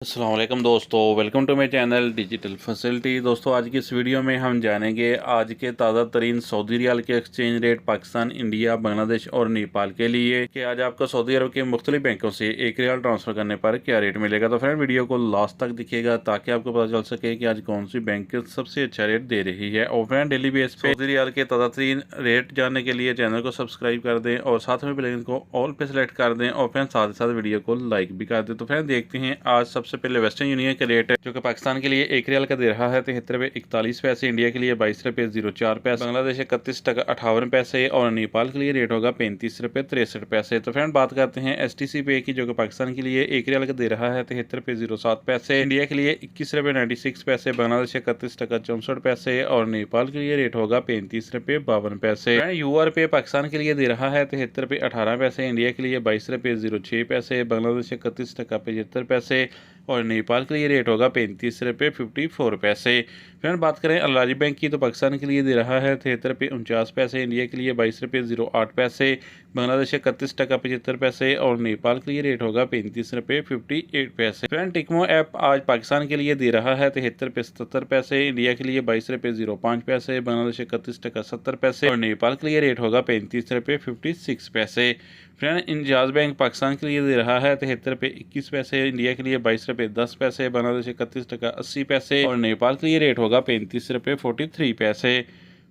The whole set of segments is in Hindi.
अस्सलाम वालेकुम दोस्तों, welcome to my channel Digital Facility. दोस्तों आज की इस वीडियो में हम जानेंगे आज के ताज़ा तरीन सऊदी रियाल के exchange rate Pakistan, India, Bangladesh और नेपाल के लिए कि आज आपको सऊदी अरब के मुख्तलिफ बैंकों से एक रियाल ट्रांसफ़र करने पर क्या रेट मिलेगा। तो फ्रेंड वीडियो को लास्ट तक दिखिएगा ताकि आपको पता चल सके कि आज कौन सी बैंक सबसे अच्छा रेट दे रही है। और फ्रेंड डेली बेस पे सऊदी रियाल के ताज़ा तरीन रेट जानने के लिए चैनल को सब्सक्राइब कर दें और साथ में बेल आइकन को ऑल पे सेलेक्ट कर दें और फ्रेंड साथ ही साथ वीडियो को लाइक भी कर दें। तो फ्रेंड देखते हैं आज सबसे पहले वेस्टर्न यूनियन का रेट है जो कि पाकिस्तान के लिए एक रियाल का दे रहा है 73 रुपये 41 पैसे, इंडिया के लिए 22 रुपये 04 पैसे, बांग्लादेश 31 टका 58 पैसे और नेपाल के लिए रेट होगा 35 रुपये 63 पैसे। तो फ्रेंड बात करते हैं STC पे की जो कि पाकिस्तान के लिए एक रियाल का दे रहा है 73 रुपये 07 पैसे, इंडिया के लिए 21 रुपये 96 पैसे, बांग्लादेश 31 टका 64 पैसे और नेपाल के लिए रेट होगा 35 रुपये 52 पैसे। UR पे पाकिस्तान के लिए दे रहा है 73 रुपये 18 पैसे, इंडिया के लिए 22 रुपये 06 पैसे, बांग्लादेश 31 टका 75 पैसे और नेपाल के लिए रेट होगा 35 रुपये 54 पैसे। फ्रेंड बात करें अलाजी बैंक की तो पाकिस्तान के लिए दे रहा है 73 रुपये 49 पैसे, इंडिया के लिए 22 रुपये 08 पैसे, बांग्लादेश 31 टका 75 पैसे और नेपाल के लिए रेट होगा 35 रुपये 58 पैसे। फ्रेंड टिकमो ऐप आज पाकिस्तान के लिए दे रहा है 73 रुपये 77 पैसे, इंडिया के लिए 22 रुपये 05 पैसे, बांग्लादेश 31 टका 70 पैसे और नेपाल के लिए रेट होगा 35 रुपये 56 पैसे। फ्रेंड इंजाज बैंक पाकिस्तान के लिए दे रहा है 73 रुपये 21 पैसे, इंडिया के लिए 22 रुपये 10 पैसे, बांग्लादेश 31 टका 80 पैसे और नेपाल के लिए रेट होगा 35 रुपये 43 पैसे।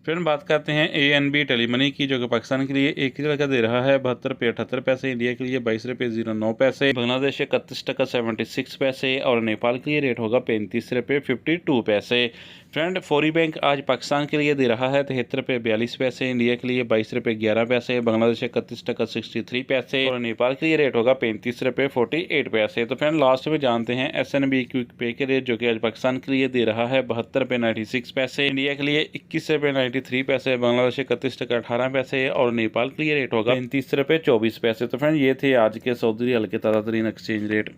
फ्रेंड बात करते हैं ANB टेलीमनी की जो कि पाकिस्तान के लिए एक रियाल का दे रहा है 72 रुपये 78 पैसे, इंडिया के लिए 22 रुपये 09 पैसे, बांग्लादेश 31 टका 76 पैसे और नेपाल के लिए रेट होगा 35 रुपये 52 पैसे। फ्रेंड फौरी बैंक आज पाकिस्तान के लिए दे रहा है 73 रुपये 42 पैसे, इंडिया के लिए 22 रुपये 11 पैसे, बांग्लादेश 31 टका 63 पैसे और नेपाल के लिए रेट होगा 35 रुपये 48 पैसे। तो फ्रेंड लास्ट में जानते हैं SNB क्विक पे के रेट जो कि आज पाकिस्तान के लिए दे रहा है 72 रुपये 96 पैसे, इंडिया के लिए 21 रुपये 93 पैसे, बांग्लादेश 31 टका 18 पैसे और नेपाल के लिए रेट होगा 35 रुपये 24 पैसे। तो फ्रेंड ये थे आज के सऊदी रियाल के ताज़ा तरीन एक्सचेंज रेट।